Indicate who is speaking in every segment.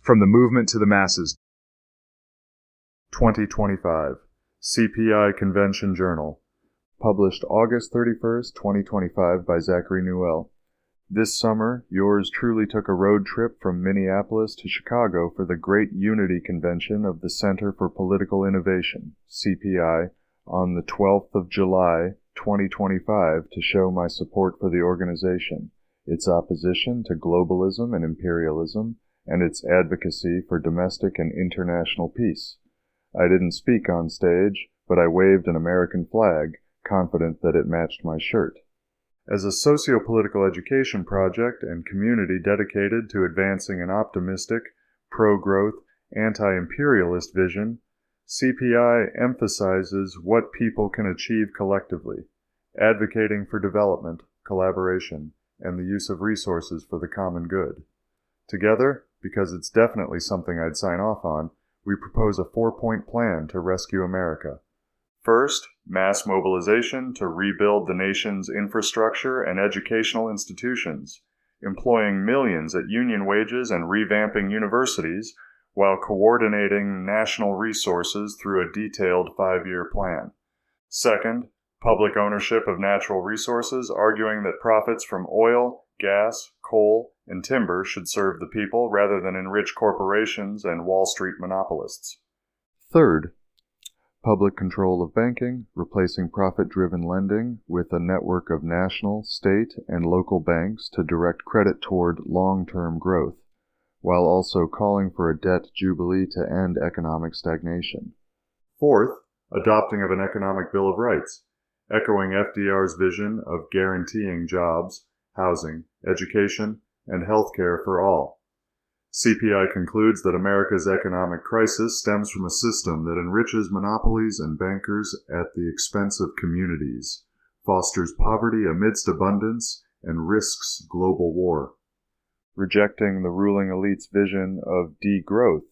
Speaker 1: From the Movement to the Masses. 2025. CPI Convention Journal. Published August 31st, 2025 by Zachary Newell. This summer, yours truly took a road trip from Minneapolis to Chicago for the Great Unity Convention of the Center for Political Innovation, CPI, on the 12th of July, 2025 to show my support for the organization, its opposition to globalism and imperialism, and its advocacy for domestic and international peace. I didn't speak on stage, but I waved an American flag, confident that it matched my shirt. As a sociopolitical education project and community dedicated to advancing an optimistic, pro-growth, anti-imperialist vision, CPI emphasizes what people can achieve collectively, advocating for development, collaboration, and the use of resources for the common good. Together, because it's definitely something I'd sign off on, we propose a 4-point plan to rescue America. First, mass mobilization to rebuild the nation's infrastructure and educational institutions, employing millions at union wages and revamping universities, while coordinating national resources through a detailed 5-year plan. Second, public ownership of natural resources, arguing that profits from oil, gas, coal, and timber should serve the people rather than enrich corporations and Wall Street monopolists. Third, public control of banking, replacing profit-driven lending with a network of national, state, and local banks to direct credit toward long-term growth, while also calling for a debt jubilee to end economic stagnation. Fourth, adopting of an economic Bill of Rights, echoing FDR's vision of guaranteeing jobs, housing, education, and health care for all. CPI concludes that America's economic crisis stems from a system that enriches monopolies and bankers at the expense of communities, fosters poverty amidst abundance, and risks global war. Rejecting the ruling elite's vision of degrowth,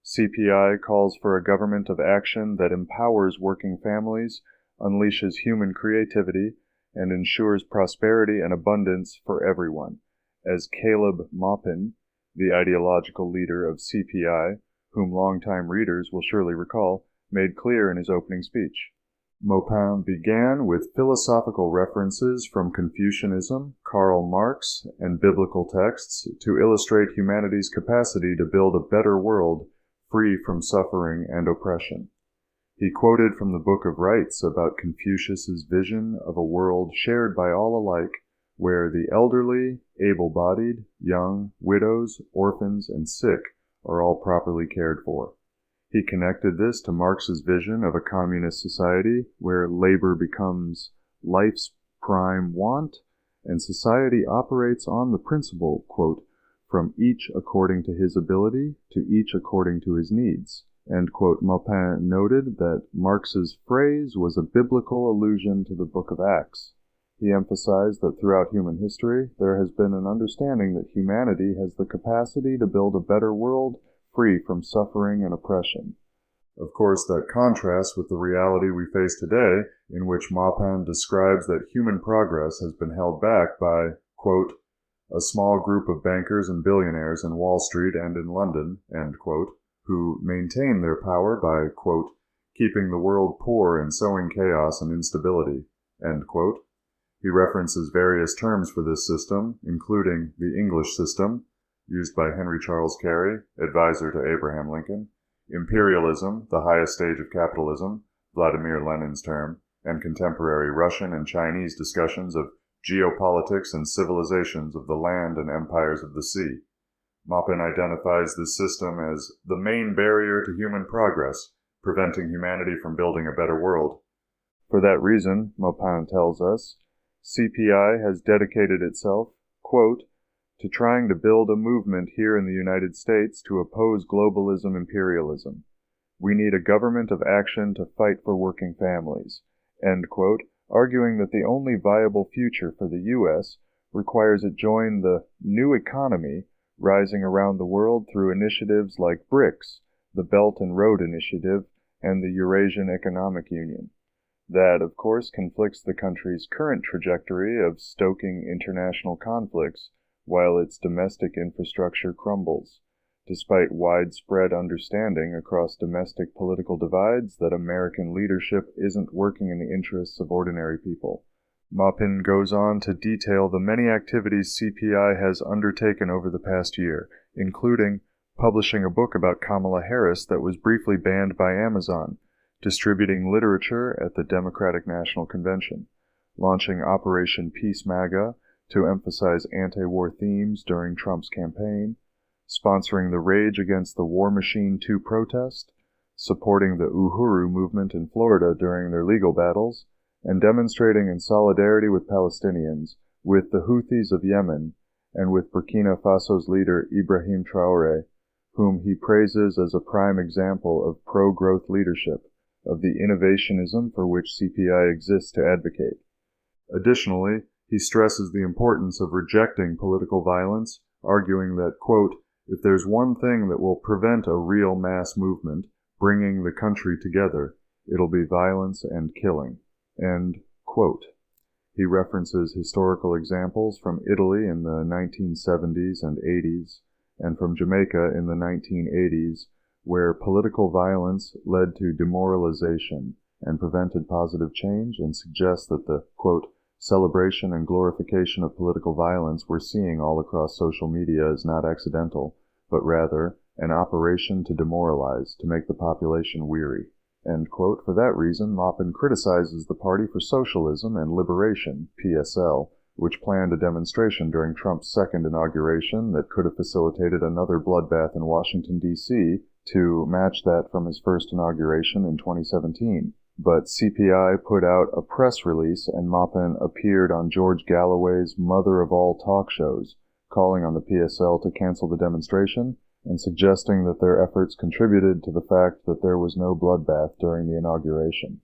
Speaker 1: CPI calls for a government of action that empowers working families, unleashes human creativity, and ensures prosperity and abundance for everyone, as Caleb Maupin, the ideological leader of CPI, whom longtime readers will surely recall, made clear in his opening speech. Maupin began with philosophical references from Confucianism, Karl Marx, and biblical texts to illustrate humanity's capacity to build a better world free from suffering and oppression. He quoted from the Book of Rites about Confucius's vision of a world shared by all alike, where the elderly, able-bodied, young, widows, orphans, and sick are all properly cared for. He connected this to Marx's vision of a communist society where labor becomes life's prime want, and society operates on the principle, quote, from each according to his ability to each according to his needs. End quote. Maupin noted that Marx's phrase was a biblical allusion to the Book of Acts. He emphasized that throughout human history, there has been an understanding that humanity has the capacity to build a better world free from suffering and oppression. Of course, that contrasts with the reality we face today, in which Maupin describes that human progress has been held back by, quote, a small group of bankers and billionaires in Wall Street and in London, end quote, who maintain their power by, quote, keeping the world poor and sowing chaos and instability, end quote. He references various terms for this system, including the English system, used by Henry Charles Carey, advisor to Abraham Lincoln, imperialism, the highest stage of capitalism, Vladimir Lenin's term, and contemporary Russian and Chinese discussions of geopolitics and civilizations of the land and empires of the sea. Maupin identifies this system as the main barrier to human progress, preventing humanity from building a better world. For that reason, Maupin tells us, CPI has dedicated itself, quote, to trying to build a movement here in the United States to oppose globalism-imperialism. We need a government of action to fight for working families, end quote, arguing that the only viable future for the U.S. requires it join the new economy rising around the world through initiatives like BRICS, the Belt and Road Initiative, and the Eurasian Economic Union. That, of course, conflicts the country's current trajectory of stoking international conflicts while its domestic infrastructure crumbles. despite widespread understanding across domestic political divides that American leadership isn't working in the interests of ordinary people. Maupin goes on to detail the many activities CPI has undertaken over the past year, including publishing a book about Kamala Harris that was briefly banned by Amazon, distributing literature at the Democratic National Convention, launching Operation PeaceMAGA to emphasize anti-war themes during Trump's campaign, sponsoring the Rage Against the War Machine 2 protest, supporting the Uhuru movement in Florida during their legal battles, and demonstrating in solidarity with Palestinians, with the Houthis of Yemen, and with Burkina Faso's leader Ibrahim Traoré, whom he praises as a prime example of pro-growth leadership, of the innovationism for which CPI exists to advocate. Additionally, he stresses the importance of rejecting political violence, arguing that, quote, if there's one thing that will prevent a real mass movement, bringing the country together, it'll be violence and killing. End quote. He references historical examples from Italy in the 1970s and 80s, and from Jamaica in the 1980s, where political violence led to demoralization and prevented positive change, and suggests that the, quote, celebration and glorification of political violence we're seeing all across social media is not accidental, but rather an operation to demoralize, to make the population weary. End quote. For that reason, Maupin criticizes the Party for Socialism and Liberation, PSL, which planned a demonstration during Trump's second inauguration that could have facilitated another bloodbath in Washington, D.C., to match that from his first inauguration in 2017. But CPI put out a press release, and Maupin appeared on George Galloway's Mother of All talk shows, calling on the PSL to cancel the demonstration, and suggesting that their efforts contributed to the fact that there was no bloodbath during the inauguration.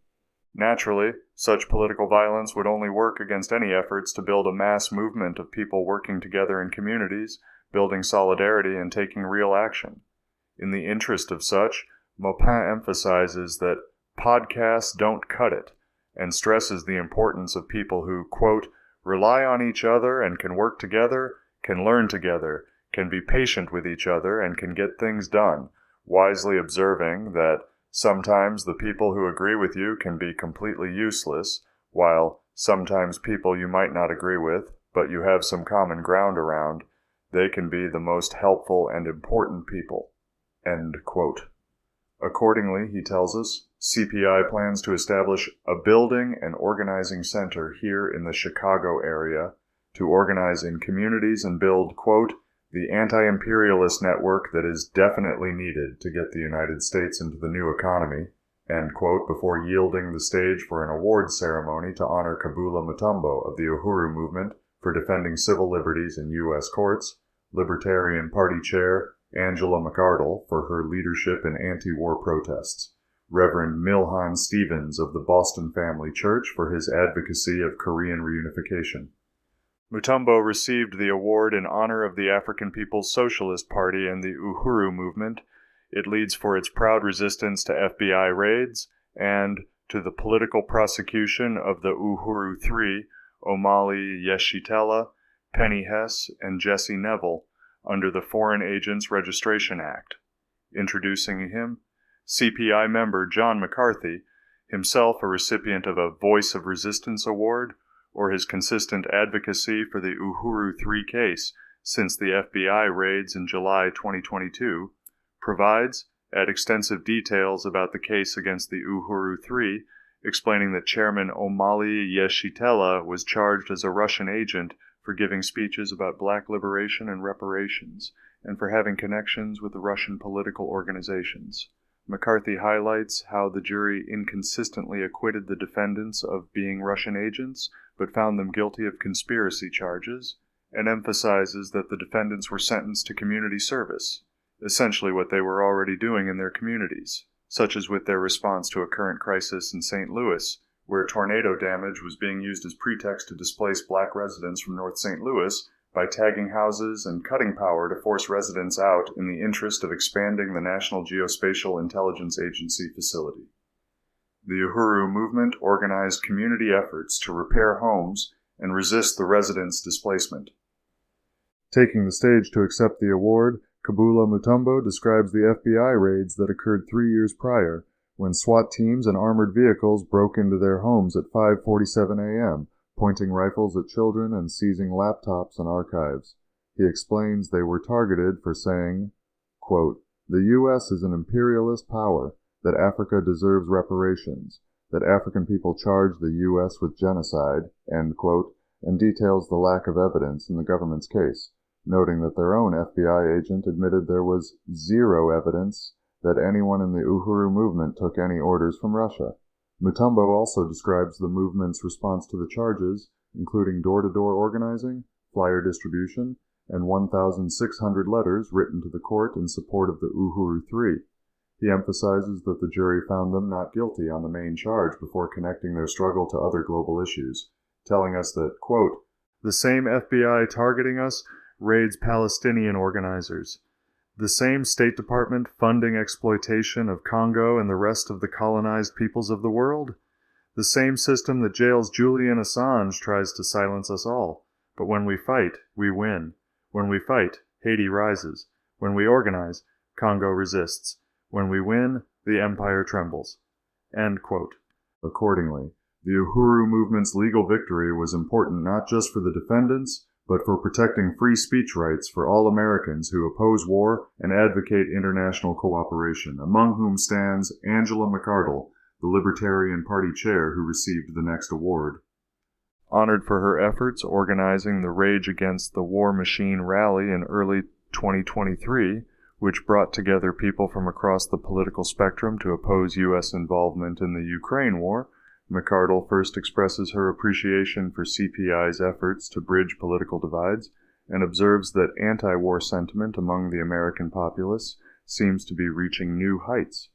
Speaker 1: Naturally, such political violence would only work against any efforts to build a mass movement of people working together in communities, building solidarity and taking real action. In the interest of such, Maupin emphasizes that podcasts don't cut it, and stresses the importance of people who, quote, rely on each other and can work together, can learn together, can be patient with each other, and can get things done, wisely observing that sometimes the people who agree with you can be completely useless, while sometimes people you might not agree with, but you have some common ground around, they can be the most helpful and important people. End quote. Accordingly, he tells us, CPI plans to establish a building and organizing center here in the Chicago area to organize in communities and build, quote, the anti-imperialist network that is definitely needed to get the United States into the new economy, end quote, before yielding the stage for an awards ceremony to honor Kabula Mutombo of the Uhuru movement for defending civil liberties in U.S. courts, Libertarian Party Chair Angela McArdle for her leadership in anti-war protests, Reverend Milhan Stevens of the Boston Family Church for his advocacy of Korean reunification. Mutombo received the award in honor of the African People's Socialist Party and the Uhuru movement. It leads for its proud resistance to FBI raids and to the political prosecution of the Uhuru Three, Omali Yeshitela, Penny Hess, and Jesse Neville, under the Foreign Agents Registration Act. Introducing him, CPI member John McCarthy, himself a recipient of a Voice of Resistance Award, or his consistent advocacy for the Uhuru 3 case since the FBI raids in July 2022, provides, at extensive details about the case against the Uhuru 3, explaining that Chairman Omali Yeshitela was charged as a Russian agent for giving speeches about black liberation and reparations, and for having connections with the Russian political organizations. McCarthy highlights how the jury inconsistently acquitted the defendants of being Russian agents, but found them guilty of conspiracy charges, and emphasizes that the defendants were sentenced to community service, essentially what they were already doing in their communities, such as with their response to a current crisis in St. Louis, where tornado damage was being used as pretext to displace black residents from North St. Louis by tagging houses and cutting power to force residents out in the interest of expanding the National Geospatial Intelligence Agency facility. The Uhuru movement organized community efforts to repair homes and resist the residents' displacement. Taking the stage to accept the award, Kabula Mutombo describes the FBI raids that occurred 3 years prior, when SWAT teams and armored vehicles broke into their homes at 5:47 a.m., pointing rifles at children and seizing laptops and archives. He explains they were targeted for saying, quote, "The U.S. is an imperialist power, that Africa deserves reparations, that African people charge the U.S. with genocide," end quote, and details the lack of evidence in the government's case, noting that their own FBI agent admitted there was zero evidence that anyone in the Uhuru movement took any orders from Russia. Mutombo also describes the movement's response to the charges, including door-to-door organizing, flyer distribution, and 1,600 letters written to the court in support of the Uhuru Three. He emphasizes that the jury found them not guilty on the main charge before connecting their struggle to other global issues, telling us that, quote, "The same FBI targeting us raids Palestinian organizers. The same State Department funding exploitation of Congo and the rest of the colonized peoples of the world. The same system that jails Julian Assange tries to silence us all. But when we fight, we win. When we fight, Haiti rises. When we organize, Congo resists. When we win, the empire trembles." End quote. Accordingly, the Uhuru movement's legal victory was important not just for the defendants, but for protecting free speech rights for all Americans who oppose war and advocate international cooperation, among whom stands Angela McArdle, the Libertarian Party chair who received the next award. Honored for her efforts organizing the Rage Against the War Machine rally in early 2023, which brought together people from across the political spectrum to oppose U.S. involvement in the Ukraine war, McArdle first expresses her appreciation for CPI's efforts to bridge political divides and observes that anti-war sentiment among the American populace seems to be reaching new heights.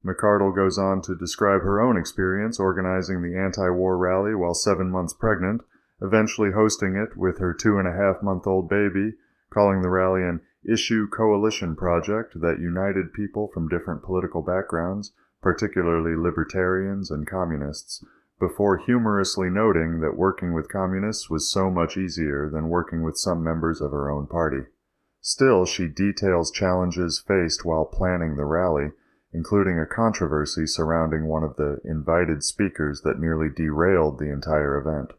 Speaker 1: McArdle goes on to describe her own experience organizing the anti-war rally while 7 months pregnant, eventually hosting it with her 2.5-month-old baby, calling the rally an issue coalition project that united people from different political backgrounds, particularly libertarians and communists, before humorously noting that working with communists was so much easier than working with some members of her own party. Still, she details challenges faced while planning the rally, including a controversy surrounding one of the invited speakers that nearly derailed the entire event.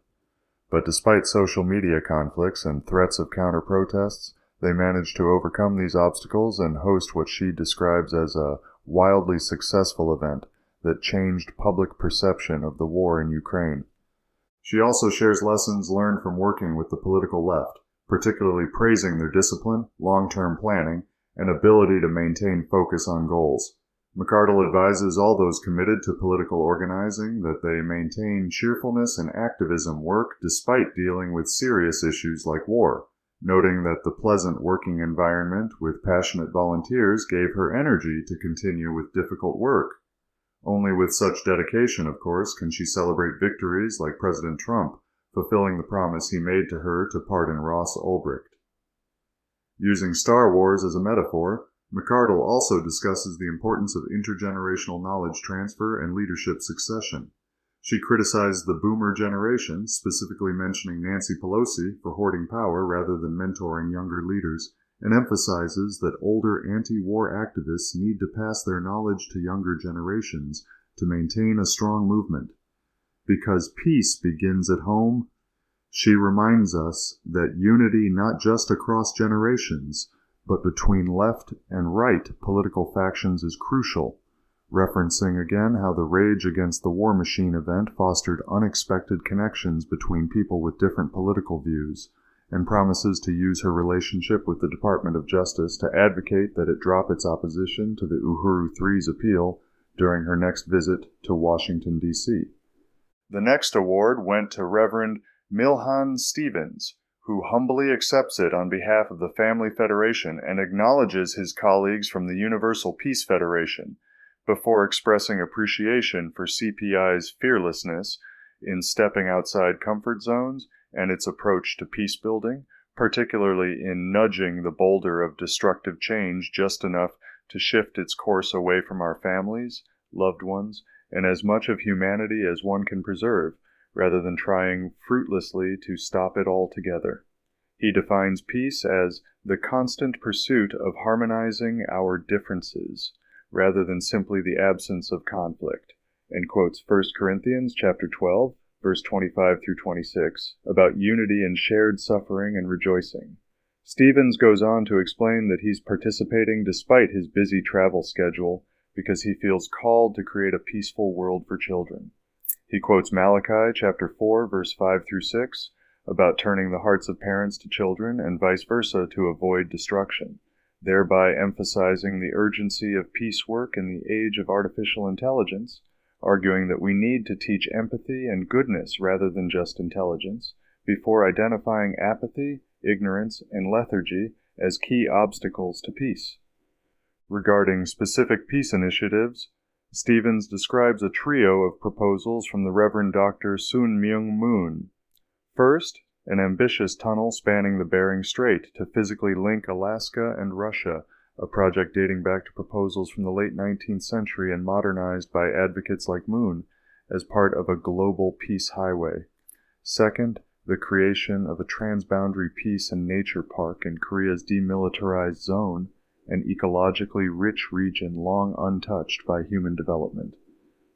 Speaker 1: But despite social media conflicts and threats of counter-protests, they managed to overcome these obstacles and host what she describes as a wildly successful event that changed public perception of the war in Ukraine. She also shares lessons learned from working with the political left, particularly praising their discipline, long-term planning, and ability to maintain focus on goals. McArdle advises all those committed to political organizing that they maintain cheerfulness and activism work despite dealing with serious issues like war, noting that the pleasant working environment with passionate volunteers gave her energy to continue with difficult work. Only with such dedication, of course, can she celebrate victories like President Trump, fulfilling the promise he made to her to pardon Ross Ulbricht. Using Star Wars as a metaphor, McArdle also discusses the importance of intergenerational knowledge transfer and leadership succession. She criticized the boomer generation, specifically mentioning Nancy Pelosi for hoarding power rather than mentoring younger leaders, and emphasizes that older anti-war activists need to pass their knowledge to younger generations to maintain a strong movement. Because peace begins at home, she reminds us that unity not just across generations, but between left and right political factions is crucial, referencing again how the Rage Against the War Machine event fostered unexpected connections between people with different political views, and promises to use her relationship with the Department of Justice to advocate that it drop its opposition to the Uhuru Three's appeal during her next visit to Washington, D.C. The next award went to Reverend Milhan Stevens, who humbly accepts it on behalf of the Family Federation and acknowledges his colleagues from the Universal Peace Federation, before expressing appreciation for CPI's fearlessness in stepping outside comfort zones and its approach to peace building, particularly in nudging the boulder of destructive change just enough to shift its course away from our families, loved ones, and as much of humanity as one can preserve, rather than trying fruitlessly to stop it altogether. He defines peace as the constant pursuit of harmonizing our differences, rather than simply the absence of conflict, and quotes 1 Corinthians chapter 12, verse 25 through 26, about unity in shared suffering and rejoicing. Stevens goes on to explain that he's participating despite his busy travel schedule because he feels called to create a peaceful world for children. He quotes Malachi chapter 4, verse 5 through 6, about turning the hearts of parents to children and vice versa to avoid destruction, thereby emphasizing the urgency of peace work in the age of artificial intelligence, arguing that we need to teach empathy and goodness rather than just intelligence, before identifying apathy, ignorance, and lethargy as key obstacles to peace. Regarding specific peace initiatives, Stevens describes a trio of proposals from the Reverend Dr. Sun Myung Moon. First, an ambitious tunnel spanning the Bering Strait to physically link Alaska and Russia, a project dating back to proposals from the late 19th century and modernized by advocates like Moon as part of a global peace highway. Second, the creation of a transboundary peace and nature park in Korea's demilitarized zone, an ecologically rich region long untouched by human development,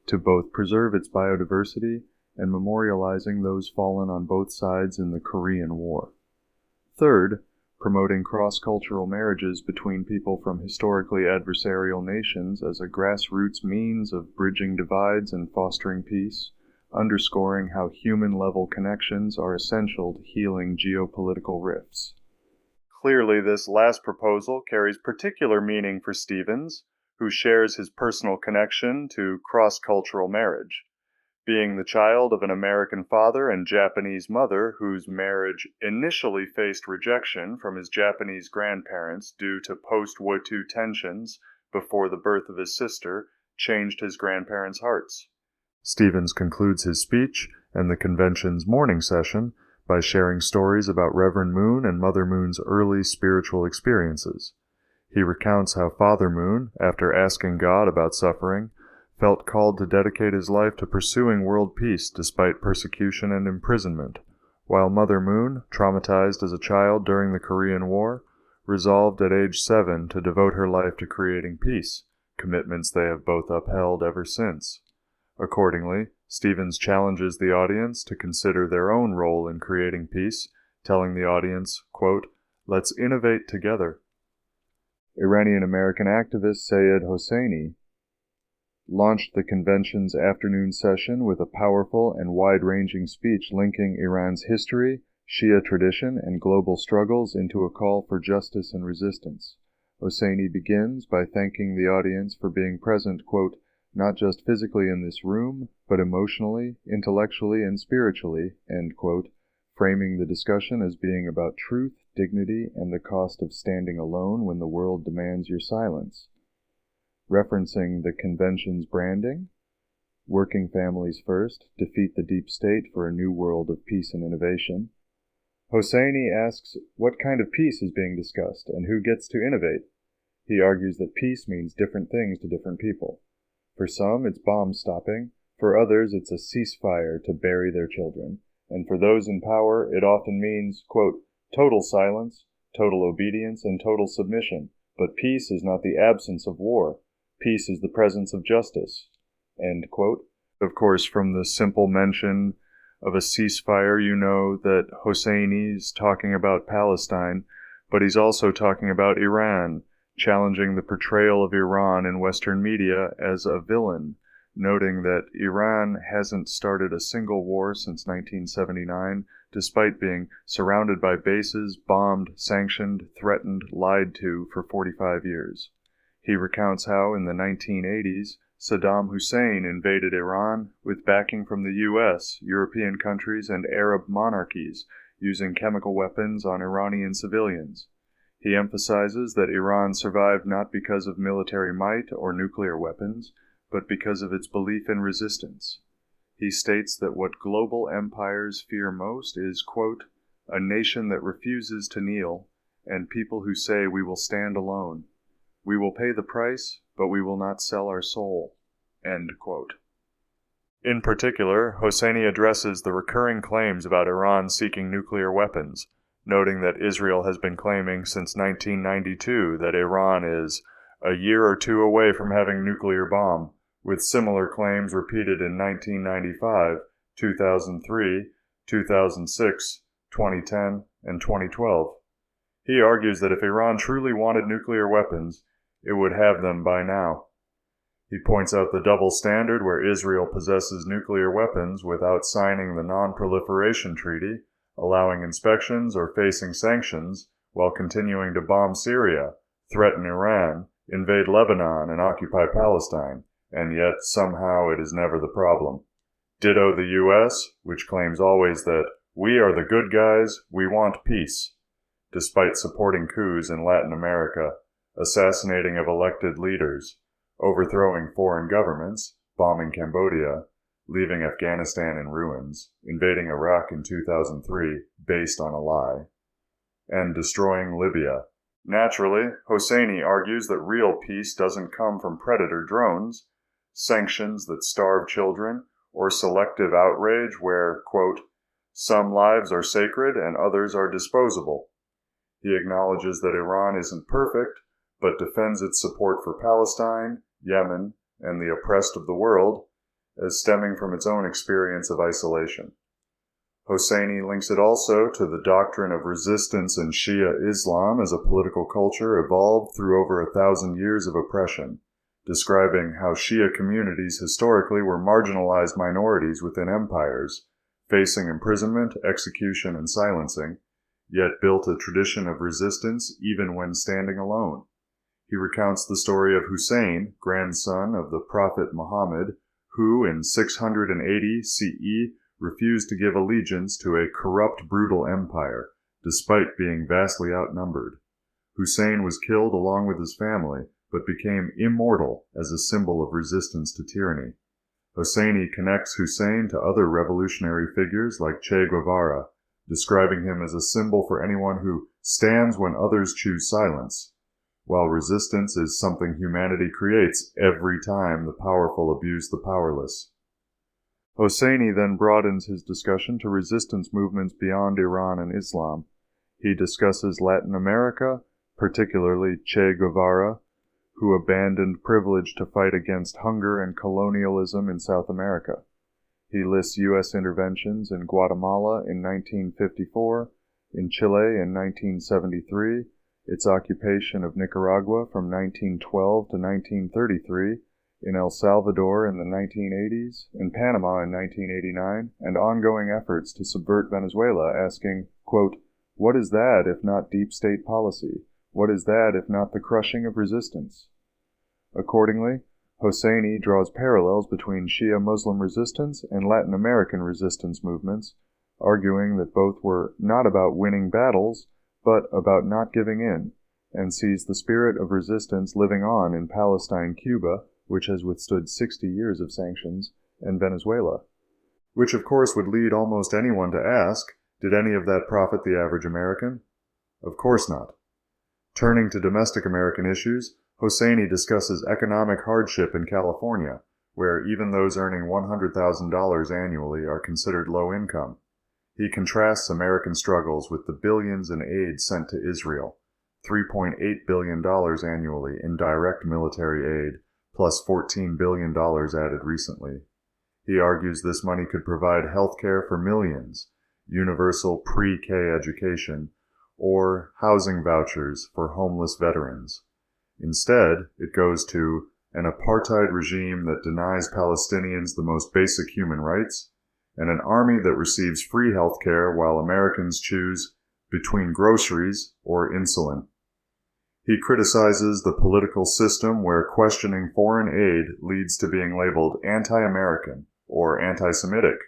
Speaker 1: to both preserve its biodiversity and memorializing those fallen on both sides in the Korean War. Third, promoting cross-cultural marriages between people from historically adversarial nations as a grassroots means of bridging divides and fostering peace, underscoring how human-level connections are essential to healing geopolitical rifts. Clearly, this last proposal carries particular meaning for Stevens, who shares his personal connection to cross-cultural marriage. Being the child of an American father and Japanese mother whose marriage initially faced rejection from his Japanese grandparents due to post-World War II tensions before the birth of his sister, changed his grandparents' hearts. Stevens concludes his speech and the convention's morning session by sharing stories about Reverend Moon and Mother Moon's early spiritual experiences. He recounts how Father Moon, after asking God about suffering, felt called to dedicate his life to pursuing world peace despite persecution and imprisonment, while Mother Moon, traumatized as a child during the Korean War, resolved at age 7 to devote her life to creating peace, commitments they have both upheld ever since. Accordingly, Stevens challenges the audience to consider their own role in creating peace, telling the audience, quote, "Let's innovate together." Iranian-American activist Sayed Hosseini launched the convention's afternoon session with a powerful and wide-ranging speech linking Iran's history, Shia tradition, and global struggles into a call for justice and resistance. Hosseini begins by thanking the audience for being present, quote, "not just physically in this room, but emotionally, intellectually, and spiritually," end quote, framing the discussion as being about truth, dignity, and the cost of standing alone when the world demands your silence. Referencing the convention's branding, "Working families first, defeat the deep state for a new world of peace and innovation," Hosseini asks what kind of peace is being discussed and who gets to innovate. He argues that peace means different things to different people. For some, it's bomb stopping. For others, it's a ceasefire to bury their children. And for those in power, it often means, quote, "total silence, total obedience, and total submission. But peace is not the absence of war. Peace is the presence of justice," end quote. Of course, from the simple mention of a ceasefire, you know that Hosseini's talking about Palestine, but he's also talking about Iran, challenging the portrayal of Iran in Western media as a villain, noting that Iran hasn't started a single war since 1979, despite being surrounded by bases, bombed, sanctioned, threatened, lied to for 45 years. He recounts how, in the 1980s, Saddam Hussein invaded Iran with backing from the U.S., European countries, and Arab monarchies, using chemical weapons on Iranian civilians. He emphasizes that Iran survived not because of military might or nuclear weapons, but because of its belief in resistance. He states that what global empires fear most is, quote, "a nation that refuses to kneel, and people who say we will stand alone. We will pay the price, but we will not sell our soul," end quote. In particular, Hosseini addresses the recurring claims about Iran seeking nuclear weapons, noting that Israel has been claiming since 1992 that Iran is a year or two away from having a nuclear bomb, with similar claims repeated in 1995, 2003, 2006, 2010, and 2012. He argues that if Iran truly wanted nuclear weapons, it would have them by now. He points out the double standard where Israel possesses nuclear weapons without signing the Non-Proliferation Treaty, allowing inspections or facing sanctions, while continuing to bomb Syria, threaten Iran, invade Lebanon, and occupy Palestine, and yet somehow it is never the problem. Ditto the U.S., which claims always that we are the good guys, we want peace, despite supporting coups in Latin America, assassinating of elected leaders, overthrowing foreign governments, bombing Cambodia, leaving Afghanistan in ruins, invading Iraq in 2003 based on a lie, and destroying Libya. Naturally, Hosseini argues that real peace doesn't come from predator drones, sanctions that starve children, or selective outrage where, quote, some lives are sacred and others are disposable. He acknowledges that Iran isn't perfect, but defends its support for Palestine, Yemen, and the oppressed of the world as stemming from its own experience of isolation. Hosseini links it also to the doctrine of resistance in Shia Islam as a political culture evolved through over 1,000 years of oppression, describing how Shia communities historically were marginalized minorities within empires, facing imprisonment, execution, and silencing, yet built a tradition of resistance even when standing alone. He recounts the story of Hussein, grandson of the Prophet Muhammad, who in 680 CE refused to give allegiance to a corrupt, brutal empire, despite being vastly outnumbered. Hussein was killed along with his family, but became immortal as a symbol of resistance to tyranny. Hosseini connects Hussein to other revolutionary figures like Che Guevara, describing him as a symbol for anyone who stands when others choose silence, while resistance is something humanity creates every time the powerful abuse the powerless. Hosseini then broadens his discussion to resistance movements beyond Iran and Islam. He discusses Latin America, particularly Che Guevara, who abandoned privilege to fight against hunger and colonialism in South America. He lists U.S. interventions in Guatemala in 1954, in Chile in 1973, its occupation of Nicaragua from 1912 to 1933, in El Salvador in the 1980s, in Panama in 1989, and ongoing efforts to subvert Venezuela, asking, quote, what is that if not deep state policy? What is that if not the crushing of resistance? Accordingly, Hosseini draws parallels between Shia Muslim resistance and Latin American resistance movements, arguing that both were not about winning battles, but about not giving in, and sees the spirit of resistance living on in Palestine, Cuba, which has withstood 60 years of sanctions, and Venezuela. Which of course would lead almost anyone to ask, did any of that profit the average American? Of course not. Turning to domestic American issues, Hosseini discusses economic hardship in California, where even those earning $100,000 annually are considered low income. He contrasts American struggles with the billions in aid sent to Israel, $3.8 billion annually in direct military aid, plus $14 billion added recently. He argues this money could provide health care for millions, universal pre-K education, or housing vouchers for homeless veterans. Instead, it goes to an apartheid regime that denies Palestinians the most basic human rights, and an army that receives free health care while Americans choose between groceries or insulin. He criticizes the political system where questioning foreign aid leads to being labeled anti-American or anti-Semitic.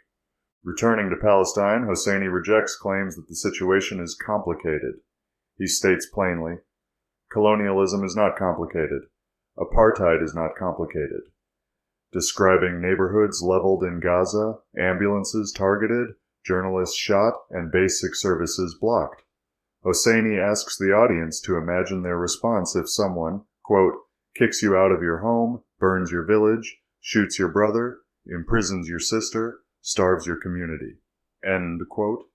Speaker 1: Returning to Palestine, Hosseini rejects claims that the situation is complicated. He states plainly, colonialism is not complicated. Apartheid is not complicated. Describing neighborhoods leveled in Gaza, ambulances targeted, journalists shot, and basic services blocked. Hosseini asks the audience to imagine their response if someone, quote, kicks you out of your home, burns your village, shoots your brother, imprisons your sister, starves your community, end quote.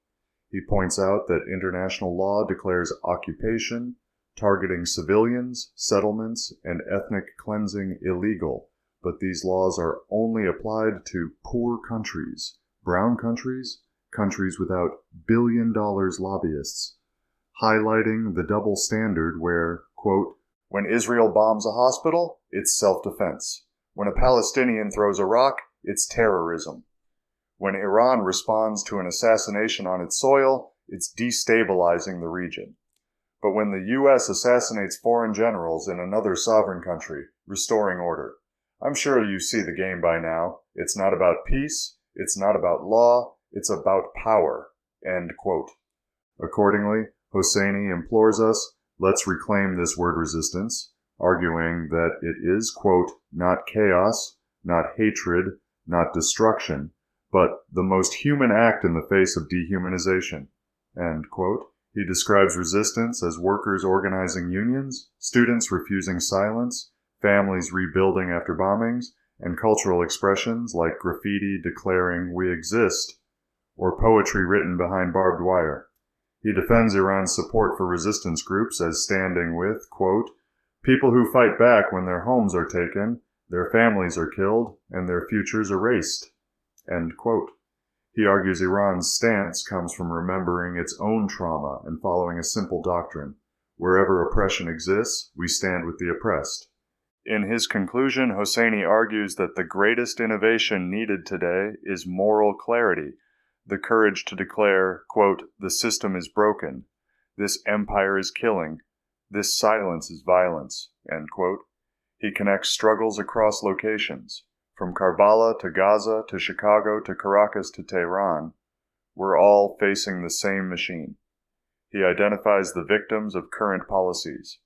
Speaker 1: He points out that international law declares occupation, targeting civilians, settlements, and ethnic cleansing illegal, but these laws are only applied to poor countries, brown countries, countries without billion-dollar lobbyists, highlighting the double standard where, quote, when Israel bombs a hospital, it's self-defense. When a Palestinian throws a rock, it's terrorism. When Iran responds to an assassination on its soil, it's destabilizing the region. But when the U.S. assassinates foreign generals in another sovereign country, restoring order. I'm sure you see the game by now. It's not about peace, it's not about law, it's about power. End quote. Accordingly, Hosseini implores us, let's reclaim this word resistance, arguing that it is, quote, not chaos, not hatred, not destruction, but the most human act in the face of dehumanization. End quote. He describes resistance as workers organizing unions, students refusing silence, families rebuilding after bombings, and cultural expressions like graffiti declaring we exist, or poetry written behind barbed wire. He defends Iran's support for resistance groups as standing with, quote, people who fight back when their homes are taken, their families are killed, and their futures erased. End quote. He argues Iran's stance comes from remembering its own trauma and following a simple doctrine. Wherever oppression exists, we stand with the oppressed. In his conclusion, Hosseini argues that the greatest innovation needed today is moral clarity, the courage to declare, quote, the system is broken, this empire is killing, this silence is violence, end quote. He connects struggles across locations. From Karbala to Gaza to Chicago to Caracas to Tehran, we're all facing the same machine. He identifies the victims of current policies.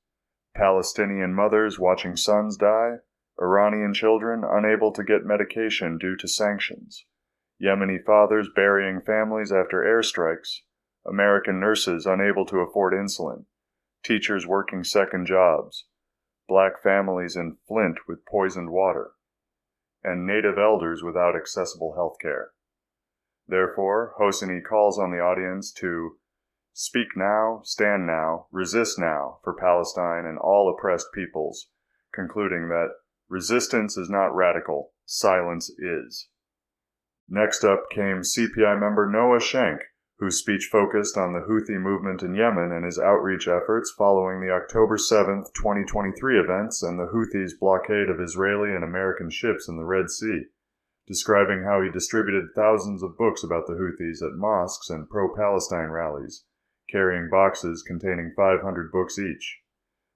Speaker 1: Palestinian mothers watching sons die, Iranian children unable to get medication due to sanctions, Yemeni fathers burying families after airstrikes, American nurses unable to afford insulin, teachers working second jobs, black families in Flint with poisoned water, and native elders without accessible health care. Therefore, Hosseini calls on the audience to speak now, stand now, resist now for Palestine and all oppressed peoples, concluding that resistance is not radical, silence is. Next up came CPI member Noah Schenck, whose speech focused on the Houthi movement in Yemen and his outreach efforts following the October 7, 2023 events and the Houthis' blockade of Israeli and American ships in the Red Sea, describing how he distributed thousands of books about the Houthis at mosques and pro-Palestine rallies, carrying boxes containing 500 books each.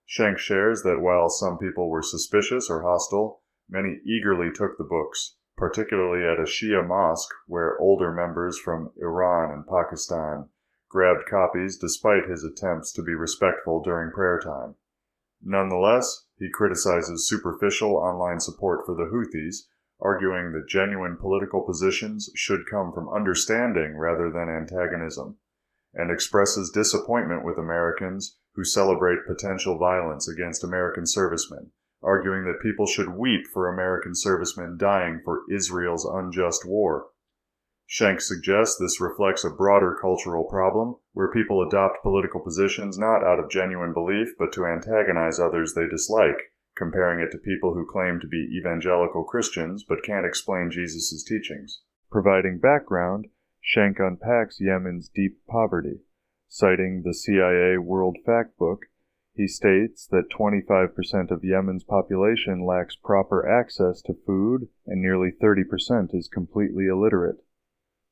Speaker 1: Schenck shares that while some people were suspicious or hostile, many eagerly took the books, particularly at a Shia mosque where older members from Iran and Pakistan grabbed copies despite his attempts to be respectful during prayer time. Nonetheless, he criticizes superficial online support for the Houthis, arguing that genuine political positions should come from understanding rather than antagonism, and expresses disappointment with Americans who celebrate potential violence against American servicemen, arguing that people should weep for American servicemen dying for Israel's unjust war. Schenck suggests this reflects a broader cultural problem where people adopt political positions not out of genuine belief but to antagonize others they dislike, comparing it to people who claim to be evangelical Christians but can't explain Jesus' teachings. Providing background, Schenck unpacks Yemen's deep poverty. Citing the CIA World Factbook, he states that 25% of Yemen's population lacks proper access to food and nearly 30% is completely illiterate.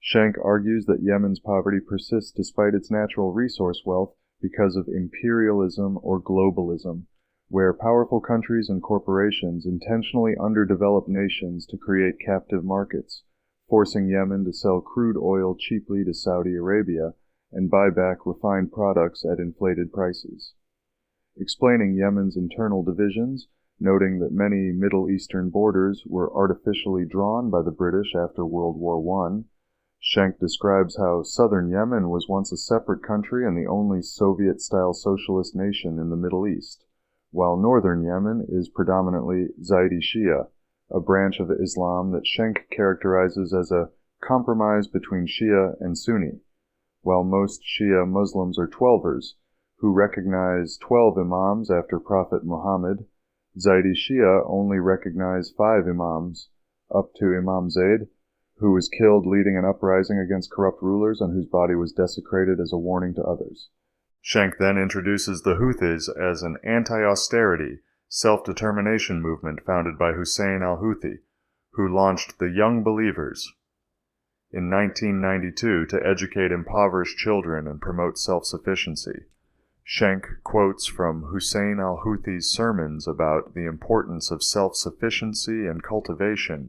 Speaker 1: Schenck argues that Yemen's poverty persists despite its natural resource wealth because of imperialism or globalism, where powerful countries and corporations intentionally underdevelop nations to create captive markets, forcing Yemen to sell crude oil cheaply to Saudi Arabia and buy back refined products at inflated prices. Explaining Yemen's internal divisions, noting that many Middle Eastern borders were artificially drawn by the British after World War I, Schenck describes how southern Yemen was once a separate country and the only Soviet-style socialist nation in the Middle East, while northern Yemen is predominantly Zaidi Shia, a branch of Islam that Schenck characterizes as a compromise between Shia and Sunni. while most Shia Muslims are Twelvers, who recognize 12 imams after Prophet Muhammad. Zaidi Shia only recognize 5 imams, up to Imam Zayd, who was killed leading an uprising against corrupt rulers and whose body was desecrated as a warning to others. Schenck then introduces the Houthis as an anti-austerity, self-determination movement founded by Hussein al-Houthi, who launched the Young Believers in 1992 to educate impoverished children and promote self-sufficiency. Schenck quotes from Hussein al-Houthi's sermons about the importance of self-sufficiency and cultivation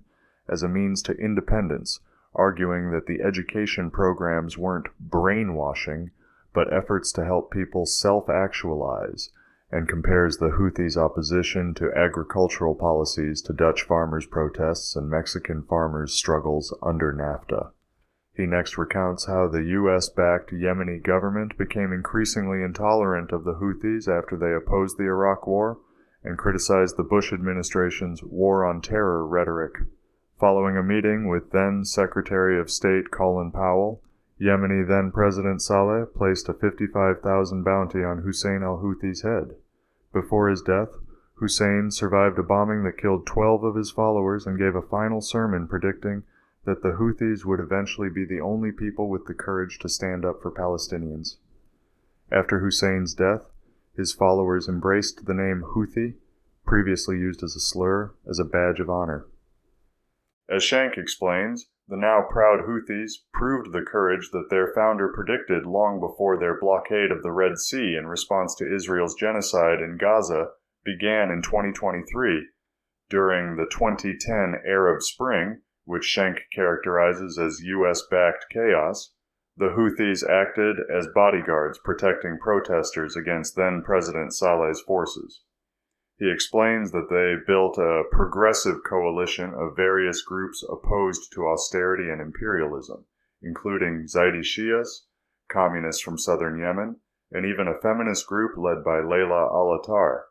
Speaker 1: as a means to independence, arguing that the education programs weren't brainwashing, but efforts to help people self-actualize, and compares the Houthis' opposition to agricultural policies to Dutch farmers' protests and Mexican farmers' struggles under NAFTA. He next recounts how the U.S.-backed Yemeni government became increasingly intolerant of the Houthis after they opposed the Iraq War and criticized the Bush administration's war on terror rhetoric. Following a meeting with then Secretary of State Colin Powell, Yemeni then-President Saleh placed a $55,000 bounty on Hussein al-Houthi's head. Before his death, Hussein survived a bombing that killed 12 of his followers and gave a final sermon predicting that the Houthis would eventually be the only people with the courage to stand up for Palestinians. After Hussein's death, his followers embraced the name Houthi, previously used as a slur, as a badge of honor. As Schenck explains, the now proud Houthis proved the courage that their founder predicted long before their blockade of the Red Sea in response to Israel's genocide in Gaza began in 2023. During the 2010 Arab Spring, which Schenck characterizes as U.S.-backed chaos, the Houthis acted as bodyguards protecting protesters against then-President Saleh's forces. He explains that they built a progressive coalition of various groups opposed to austerity and imperialism, including Zaidi Shias, communists from southern Yemen, and even a feminist group led by Layla al-Attar.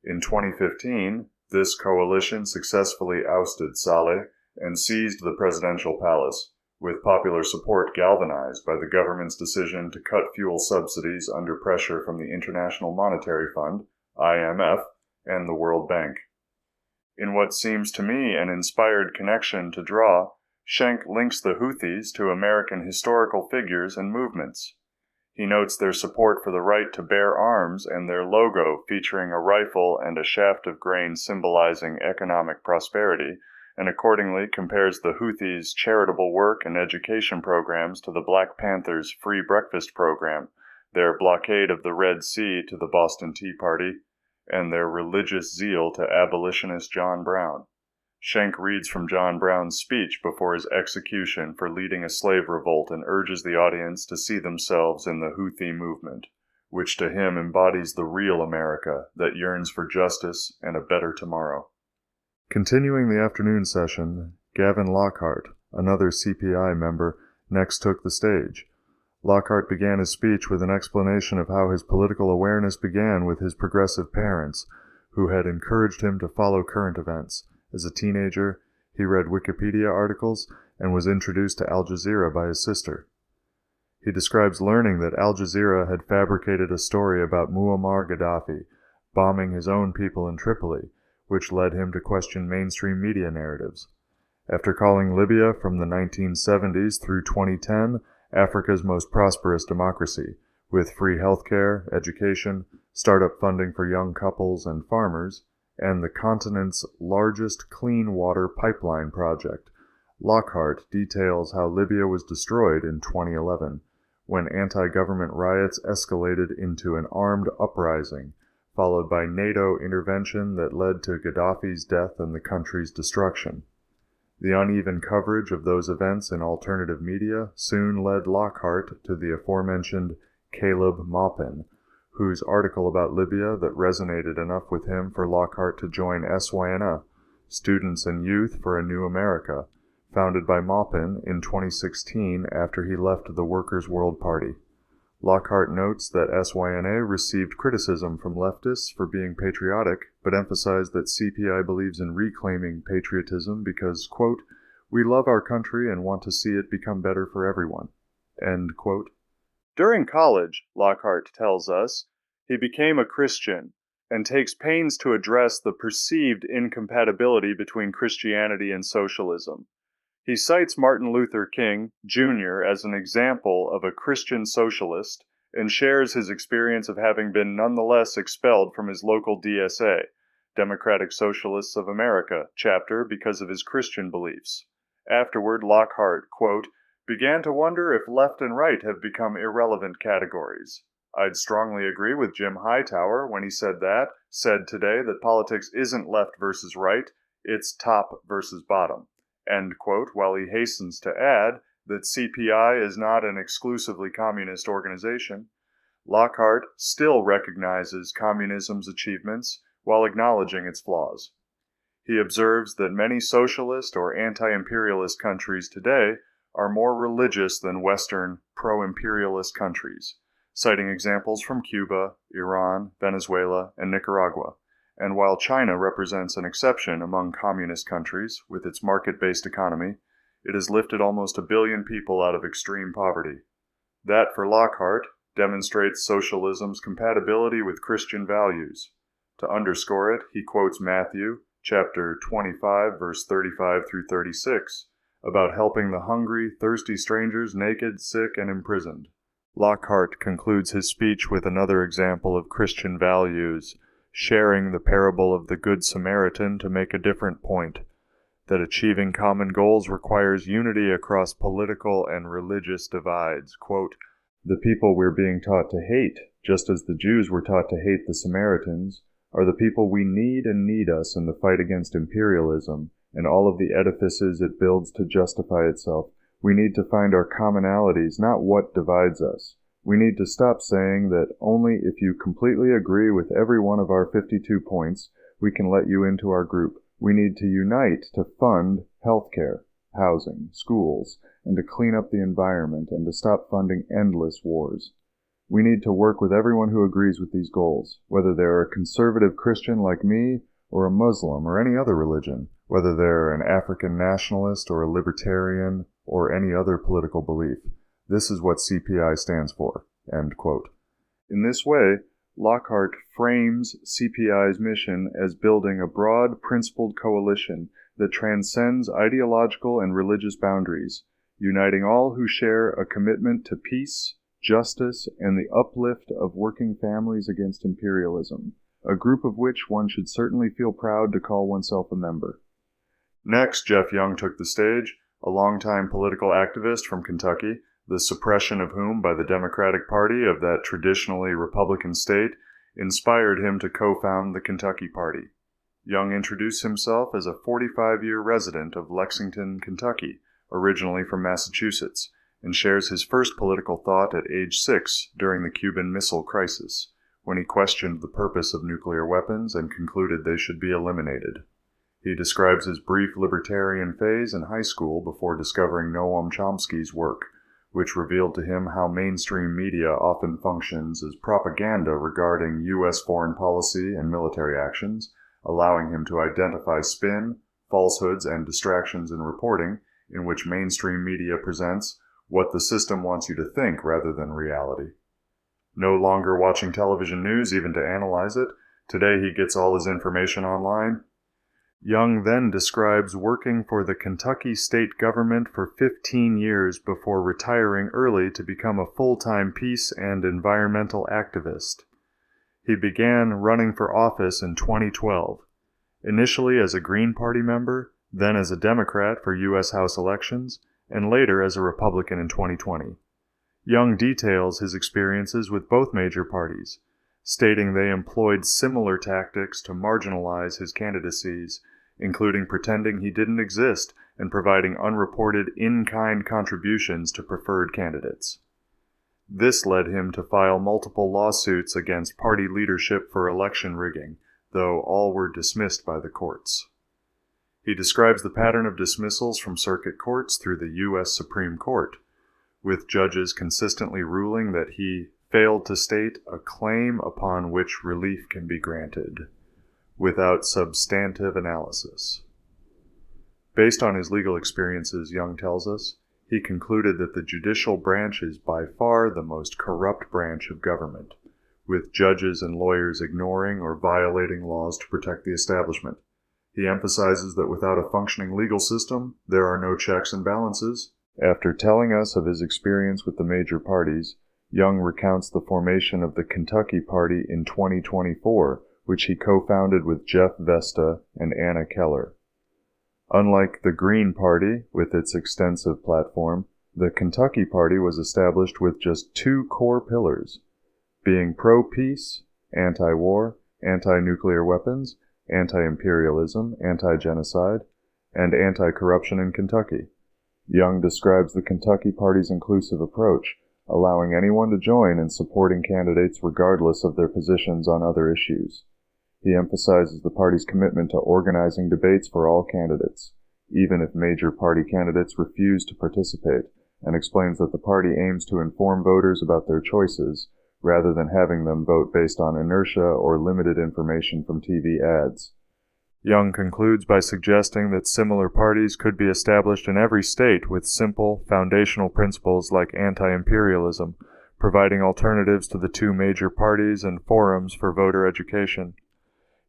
Speaker 1: In 2015, this coalition successfully ousted Saleh and seized the presidential palace, with popular support galvanized by the government's decision to cut fuel subsidies under pressure from the International Monetary Fund, IMF, and the World Bank. In what seems to me an inspired connection to draw, Schenck links the Houthis to American historical figures and movements. He notes their support for the right to bear arms and their logo featuring a rifle and a shaft of grain symbolizing economic prosperity, and accordingly compares the Houthis' charitable work and education programs to the Black Panthers' free breakfast program, their blockade of the Red Sea to the Boston Tea Party, and their religious zeal to abolitionist John Brown. Schenck reads from John Brown's speech before his execution for leading a slave revolt and urges the audience to see themselves in the Houthi movement, which to him embodies the real America that yearns for justice and a better tomorrow. Continuing the afternoon session, Gavin Lockhart, another CPI member, next took the stage. Lockhart began his speech with an explanation of how his political awareness began with his progressive parents, who had encouraged him to follow current events. As a teenager, he read Wikipedia articles and was introduced to Al Jazeera by his sister. He describes learning that Al Jazeera had fabricated a story about Muammar Gaddafi bombing his own people in Tripoli, which led him to question mainstream media narratives. After calling Libya from the 1970s through 2010 Africa's most prosperous democracy, with free healthcare, education, startup funding for young couples and farmers, and the continent's largest clean water pipeline project, Lockhart details how Libya was destroyed in 2011, when anti-government riots escalated into an armed uprising, followed by NATO intervention that led to Gaddafi's death and the country's destruction. The uneven coverage of those events in alternative media soon led Lockhart to the aforementioned Caleb Maupin, whose article about Libya that resonated enough with him for Lockhart to join SYNA, Students and Youth for a New America, founded by Maupin in 2016 after he left the Workers' World Party. Lockhart notes that SYNA received criticism from leftists for being patriotic, but emphasized that CPI believes in reclaiming patriotism because, quote, "we love our country and want to see it become better for everyone," end quote. During college, Lockhart tells us, he became a Christian and takes pains to address the perceived incompatibility between Christianity and socialism. He cites Martin Luther King, Jr. as an example of a Christian socialist and shares his experience of having been nonetheless expelled from his local DSA, Democratic Socialists of America, chapter because of his Christian beliefs. Afterward, Lockhart, quote, began to wonder if left and right have become irrelevant categories. I'd strongly agree with Jim Hightower when he said today that politics isn't left versus right, it's top versus bottom. End quote, while he hastens to add that CPI is not an exclusively communist organization. Lockhart still recognizes communism's achievements while acknowledging its flaws. He observes that many socialist or anti-imperialist countries today are more religious than Western pro-imperialist countries, citing examples from Cuba, Iran, Venezuela, and Nicaragua. And while China represents an exception among communist countries with its market-based economy, it has lifted almost 1 billion people out of extreme poverty. That, for Lockhart, demonstrates socialism's compatibility with Christian values. To underscore it, he quotes Matthew, chapter 25, verse 35 through 36, about helping the hungry, thirsty strangers, naked, sick, and imprisoned. Lockhart concludes his speech with another example of Christian values, sharing the parable of the Good Samaritan to make a different point, that achieving common goals requires unity across political and religious divides. Quote, the people we're being taught to hate, just as the Jews were taught to hate the Samaritans, are the people we need us in the fight against imperialism and all of the edifices it builds to justify itself. We need to find our commonalities, not what divides us. We need to stop saying that only if you completely agree with every one of our 52 points, we can let you into our group. We need to unite to fund healthcare, housing, schools, and to clean up the environment and to stop funding endless wars. We need to work with everyone who agrees with these goals, whether they're a conservative Christian like me, or a Muslim, or any other religion, whether they're an African nationalist or a libertarian, or any other political belief. This is what CPI stands for. End quote. In this way, Lockhart frames CPI's mission as building a broad, principled coalition that transcends ideological and religious boundaries, uniting all who share a commitment to peace, justice, and the uplift of working families against imperialism, a group of which one should certainly feel proud to call oneself a member. Next, Jeff Young took the stage, a longtime political activist from Kentucky, the suppression of whom by the Democratic Party of that traditionally Republican state inspired him to co-found the Kentucky Party. Young introduced himself as a 45-year resident of Lexington, Kentucky, originally from Massachusetts, and shares his first political thought at age 6 during the Cuban Missile Crisis, when he questioned the purpose of nuclear weapons and concluded they should be eliminated. He describes his brief libertarian phase in high school before discovering Noam Chomsky's work, which revealed to him how mainstream media often functions as propaganda regarding U.S. foreign policy and military actions, allowing him to identify spin, falsehoods, and distractions in reporting, in which mainstream media presents what the system wants you to think rather than reality. No longer watching television news even to analyze it, today he gets all his information online. Young then describes working for the Kentucky state government for 15 years before retiring early to become a full-time peace and environmental activist. He began running for office in 2012, initially as a Green Party member, then as a Democrat for U.S. House elections, and later as a Republican in 2020. Young details his experiences with both major parties, stating they employed similar tactics to marginalize his candidacies, including pretending he didn't exist and providing unreported in-kind contributions to preferred candidates. This led him to file multiple lawsuits against party leadership for election rigging, though all were dismissed by the courts. He describes the pattern of dismissals from circuit courts through the U.S. Supreme Court, with judges consistently ruling that he failed to state a claim upon which relief can be granted, without substantive analysis. Based on his legal experiences, Young tells us, He concluded that the judicial branch is by far the most corrupt branch of government, with judges and lawyers ignoring or violating laws to protect the establishment. He emphasizes that without a functioning legal system, there are no checks and balances. After telling us of his experience with the major parties, Young recounts the formation of the Kentucky Party in 2024, which he co-founded with Jeff Vesta and Anna Keller. Unlike the Green Party, with its extensive platform, the Kentucky Party was established with just two core pillars, being pro-peace, anti-war, anti-nuclear weapons, anti-imperialism, anti-genocide, and anti-corruption in Kentucky. Young describes the Kentucky Party's inclusive approach, allowing anyone to join in supporting candidates regardless of their positions on other issues. He emphasizes the party's commitment to organizing debates for all candidates, even if major party candidates refuse to participate, and explains that the party aims to inform voters about their choices, rather than having them vote based on inertia or limited information from TV ads. Young concludes by suggesting that similar parties could be established in every state with simple, foundational principles like anti-imperialism, providing alternatives to the two major parties and forums for voter education.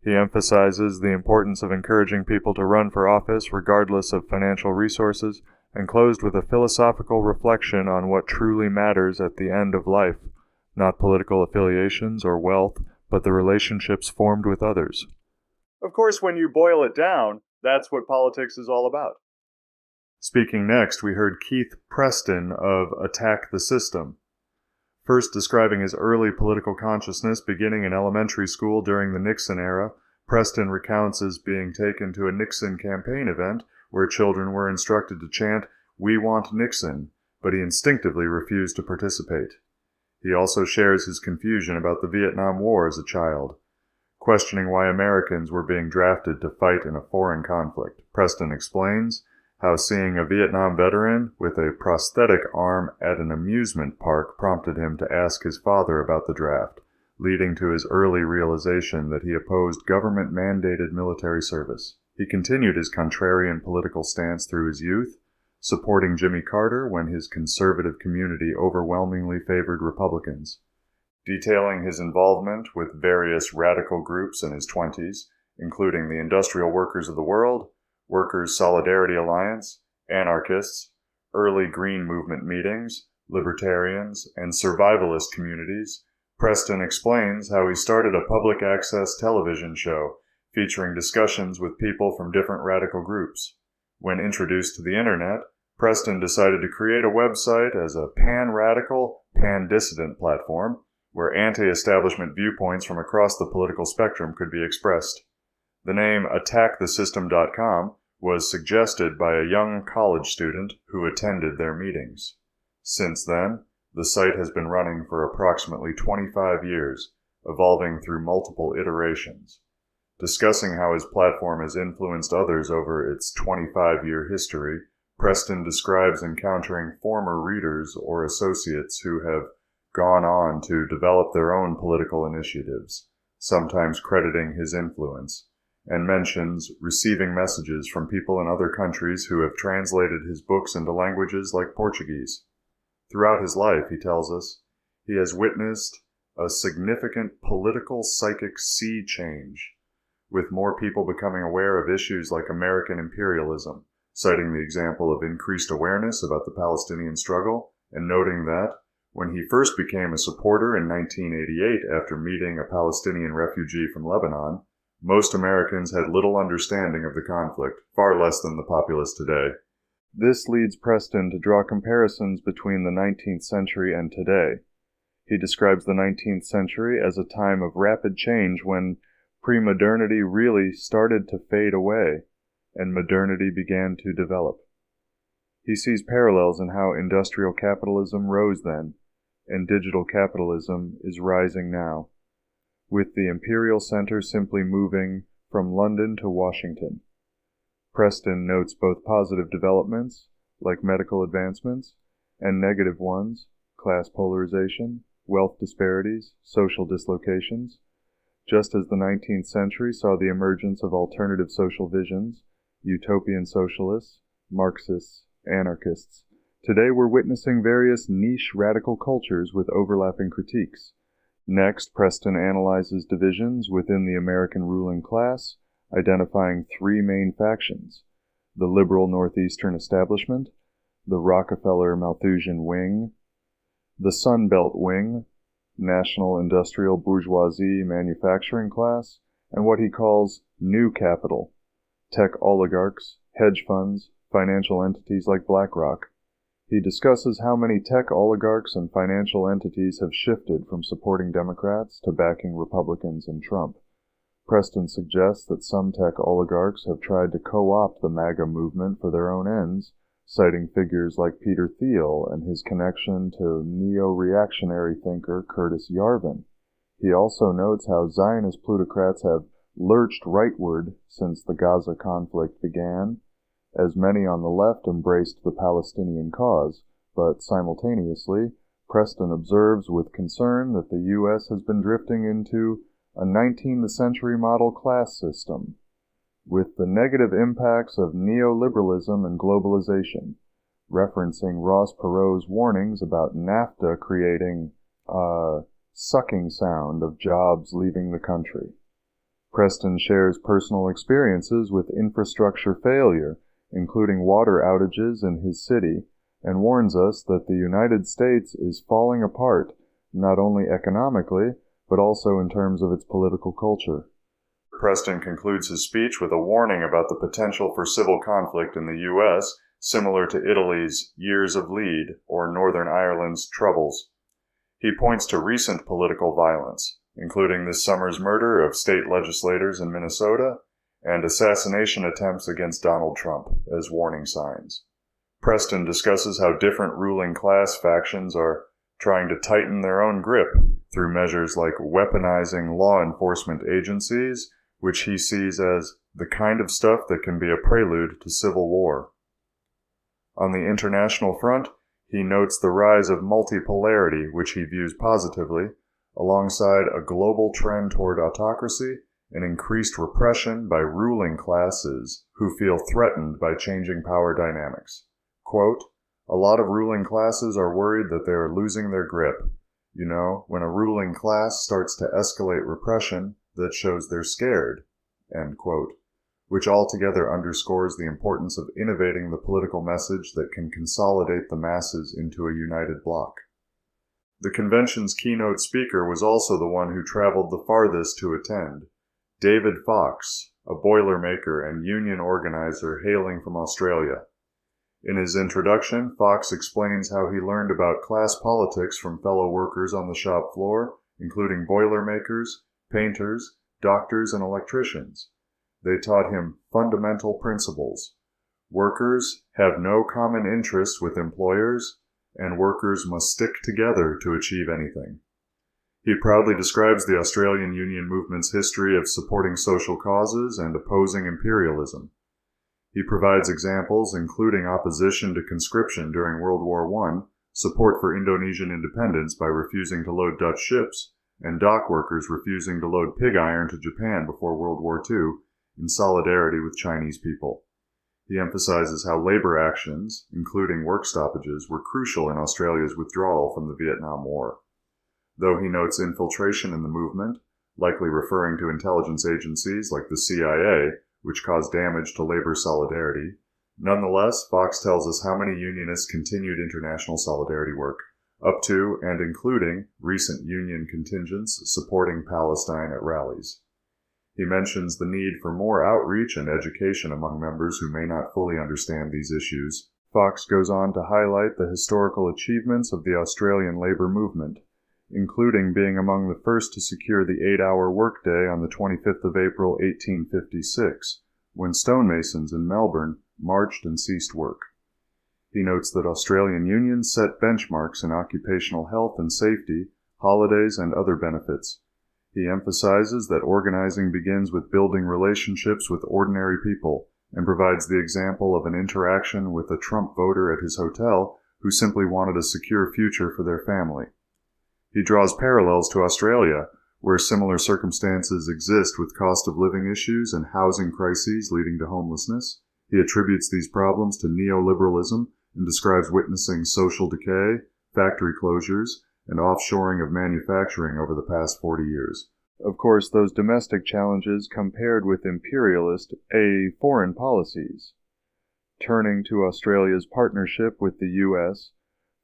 Speaker 1: He emphasizes the importance of encouraging people to run for office regardless of financial resources, and closed with a philosophical reflection on what truly matters at the end of life, not political affiliations or wealth, but the relationships formed with others. Of course, when you boil it down, that's what politics is all about. Speaking next, we heard Keith Preston of Attack the System. First describing his early political consciousness beginning in elementary school during the Nixon era, Preston recounts his being taken to a Nixon campaign event where children were instructed to chant, "We want Nixon," but he instinctively refused to participate. He also shares his confusion about the Vietnam War as a child. Questioning why Americans were being drafted to fight in a foreign conflict, Preston explains how seeing a Vietnam veteran with a prosthetic arm at an amusement park prompted him to ask his father about the draft, leading to his early realization that he opposed government-mandated military service. He continued his contrarian political stance through his youth, supporting Jimmy Carter when his conservative community overwhelmingly favored Republicans. Detailing his involvement with various radical groups in his 20s, including the Industrial Workers of the World, Workers' Solidarity Alliance, anarchists, early Green Movement meetings, libertarians, and survivalist communities, Preston explains how he started a public access television show featuring discussions with people from different radical groups. When introduced to the internet, Preston decided to create a website as a pan-radical, pan-dissident platform where anti-establishment viewpoints from across the political spectrum could be expressed. The name attackthesystem.com was suggested by a young college student who attended their meetings. Since then, the site has been running for approximately 25 years, evolving through multiple iterations. Discussing how his platform has influenced others over its 25-year history, Preston describes encountering former readers or associates who have gone on to develop their own political initiatives, sometimes crediting his influence, and mentions receiving messages from people in other countries who have translated his books into languages like Portuguese. Throughout his life, he tells us, he has witnessed a significant political psychic sea change, with more people becoming aware of issues like American imperialism, citing the example of increased awareness about the Palestinian struggle, and noting that, when he first became a supporter in 1988 after meeting a Palestinian refugee from Lebanon, most Americans had little understanding of the conflict, far less than the populace today. This leads Preston to draw comparisons between the 19th century and today. He describes the 19th century as a time of rapid change when pre-modernity really started to fade away, and modernity began to develop. He sees parallels in how industrial capitalism rose then, and digital capitalism is rising now, with the imperial center simply moving from London to Washington. Preston notes both positive developments, like medical advancements, and negative ones, class polarization, wealth disparities, social dislocations, just as the 19th century saw the emergence of alternative social visions, utopian socialists, Marxists, anarchists, Today we're witnessing various niche radical cultures with overlapping critiques. Next, Preston analyzes divisions within the American ruling class, identifying three main factions: the liberal Northeastern establishment, the Rockefeller-Malthusian wing, the Sun Belt wing, national industrial bourgeoisie manufacturing class, and what he calls new capital, tech oligarchs, hedge funds, financial entities like BlackRock. He discusses how many tech oligarchs and financial entities have shifted from supporting Democrats to backing Republicans and Trump. Preston suggests that some tech oligarchs have tried to co-opt the MAGA movement for their own ends, citing figures like Peter Thiel and his connection to neo-reactionary thinker Curtis Yarvin. He also notes how Zionist plutocrats have lurched rightward since the Gaza conflict began, as many on the left embraced the Palestinian cause, but simultaneously, Preston observes with concern that the U.S. has been drifting into a 19th century model class system, with the negative impacts of neoliberalism and globalization, referencing Ross Perot's warnings about NAFTA creating a sucking sound of jobs leaving the country. Preston shares personal experiences with infrastructure failure, including water outages in his city, and warns us that the United States is falling apart, not only economically, but also in terms of its political culture. Preston concludes his speech with a warning about the potential for civil conflict in the U.S., similar to Italy's Years of Lead or Northern Ireland's Troubles. He points to recent political violence, including this summer's murder of state legislators in Minnesota and assassination attempts against Donald Trump, as warning signs. Preston discusses how different ruling class factions are trying to tighten their own grip through measures like weaponizing law enforcement agencies, which he sees as the kind of stuff that can be a prelude to civil war. On the international front, he notes the rise of multipolarity, which he views positively, alongside a global trend toward autocracy and increased repression by ruling classes who feel threatened by changing power dynamics. Quote, "A lot of ruling classes are worried that they are losing their grip. You know, when a ruling class starts to escalate repression, that shows they're scared," end quote, which altogether underscores the importance of innovating the political message that can consolidate the masses into a united bloc. The convention's keynote speaker was also the one who traveled the farthest to attend, David Fox, a Boilermaker and union organizer hailing from Australia. In his introduction, Fox explains how he learned about class politics from fellow workers on the shop floor, including Boilermakers, painters, doctors, and electricians. They taught him fundamental principles. Workers have no common interests with employers, and workers must stick together to achieve anything. He proudly describes the Australian Union movement's history of supporting social causes and opposing imperialism. He provides examples including opposition to conscription during World War I, support for Indonesian independence by refusing to load Dutch ships, and dock workers refusing to load pig iron to Japan before World War II, in solidarity with Chinese people. He emphasizes how labor actions, including work stoppages, were crucial in Australia's withdrawal from the Vietnam War. Though he notes infiltration in the movement, likely referring to intelligence agencies like the CIA, which caused damage to labor solidarity, nonetheless, Fox tells us how many unionists continued international solidarity work, up to and including recent union contingents supporting Palestine at rallies. He mentions the need for more outreach and education among members who may not fully understand these issues. Fox goes on to highlight the historical achievements of the Australian labour movement, including being among the first to secure the 8-hour workday on the 25th of April 1856, when stonemasons in Melbourne marched and ceased work. He notes that Australian unions set benchmarks in occupational health and safety, holidays, and other benefits. He emphasizes that organizing begins with building relationships with ordinary people, and provides the example of an interaction with a Trump voter at his hotel who simply wanted a secure future for their family. He draws parallels to Australia, where similar circumstances exist with cost of living issues and housing crises leading to homelessness. He attributes these problems to neoliberalism and describes witnessing social decay, factory closures, and offshoring of manufacturing over the past 40 years. Of course, those domestic challenges compared with imperialist, foreign policies. Turning to Australia's partnership with the U.S.,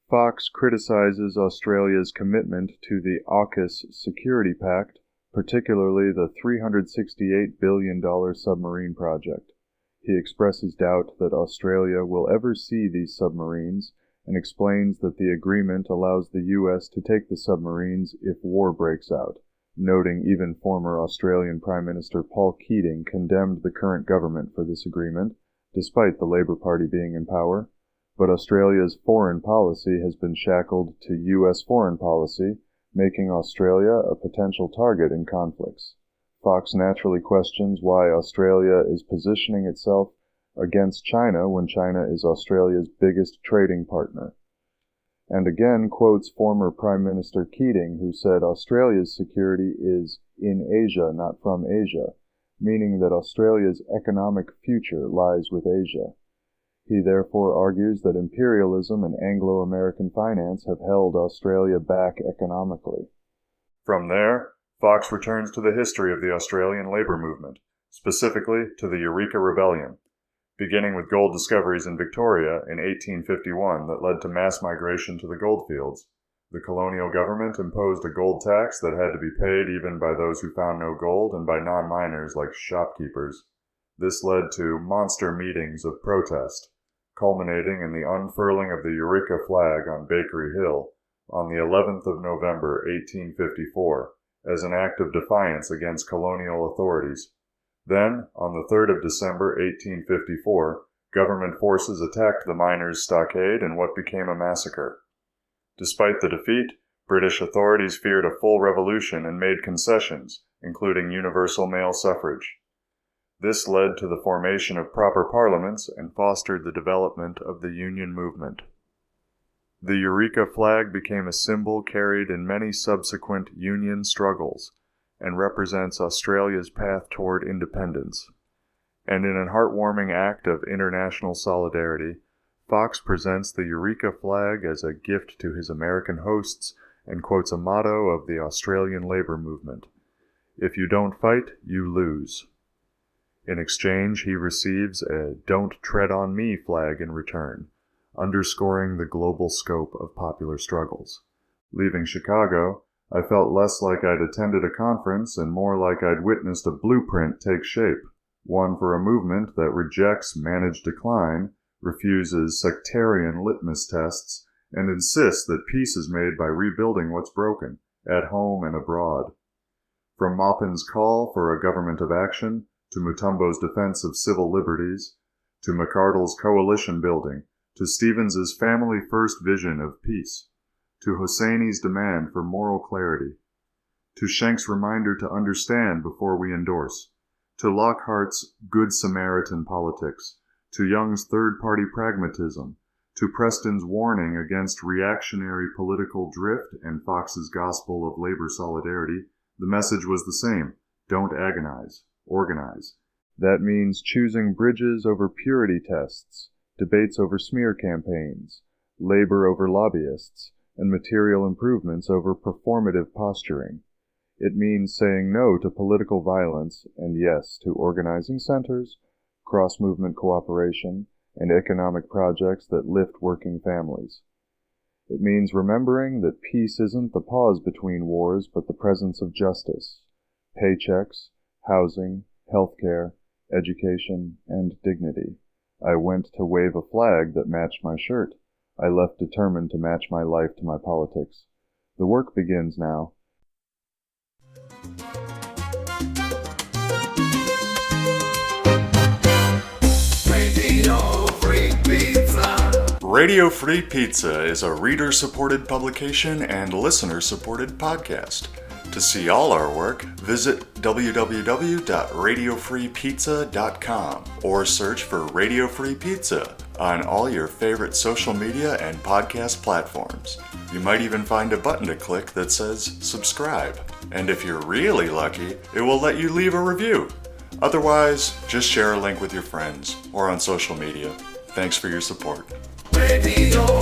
Speaker 1: Fox criticizes Australia's commitment to the AUKUS Security Pact, particularly the $368 billion submarine project. He expresses doubt that Australia will ever see these submarines and explains that the agreement allows the U.S. to take the submarines if war breaks out, noting even former Australian Prime Minister Paul Keating condemned the current government for this agreement, despite the Labour Party being in power. But Australia's foreign policy has been shackled to U.S. foreign policy, making Australia a potential target in conflicts. Fox naturally questions why Australia is positioning itself against China when China is Australia's biggest trading partner. And again quotes former Prime Minister Keating, who said Australia's security is in Asia, not from Asia, meaning that Australia's economic future lies with Asia. He therefore argues that imperialism and Anglo-American finance have held Australia back economically. From there, Fox returns to the history of the Australian labour movement, specifically to the Eureka Rebellion, beginning with gold discoveries in Victoria in 1851 that led to mass migration to the goldfields. The colonial government imposed a gold tax that had to be paid even by those who found no gold and by non-miners like shopkeepers. This led to monster meetings of protest, culminating in the unfurling of the Eureka flag on Bakery Hill on the 11th of November 1854 as an act of defiance against colonial authorities. Then, on the 3rd of December 1854, government forces attacked the miners' stockade in what became a massacre. Despite the defeat, British authorities feared a full revolution and made concessions, including universal male suffrage. This led to the formation of proper parliaments and fostered the development of the Union movement. The Eureka flag became a symbol carried in many subsequent Union struggles and represents Australia's path toward independence. And in a heartwarming act of international solidarity, Fox presents the Eureka flag as a gift to his American hosts and quotes a motto of the Australian labor movement: "If you don't fight, you lose." In exchange, he receives a "Don't Tread on Me" flag in return, underscoring the global scope of popular struggles. Leaving Chicago, I felt less like I'd attended a conference and more like I'd witnessed a blueprint take shape, one for a movement that rejects managed decline, refuses sectarian litmus tests, and insists that peace is made by rebuilding what's broken, at home and abroad. From Maupin's call for a government of action, to Mutombo's defense of civil liberties, to McArdle's coalition building, to Stevens's family-first vision of peace, to Hosseini's demand for moral clarity, to Schenk's reminder to understand before we endorse, to Lockhart's Good Samaritan politics, to Young's third-party pragmatism, to Preston's warning against reactionary political drift and Fox's gospel of labor solidarity, the message was the same: don't agonize, organize. That means choosing bridges over purity tests, debates over smear campaigns, labor over lobbyists, and material improvements over performative posturing. It means saying no to political violence and yes to organizing centers, cross-movement cooperation, and economic projects that lift working families. It means remembering that peace isn't the pause between wars, but the presence of justice, paychecks, housing, healthcare, education, and dignity. I went to wave a flag that matched my shirt. I left determined to match my life to my politics. The work begins now. Radio Free Pizza is a reader-supported publication and listener-supported podcast. To see all our work, visit www.radiofreepizza.com or search for Radio Free Pizza on all your favorite social media and podcast platforms. You might even find a button to click that says subscribe. And if you're really lucky, it will let you leave a review. Otherwise, just share a link with your friends or on social media. Thanks for your support.
Speaker 2: Radio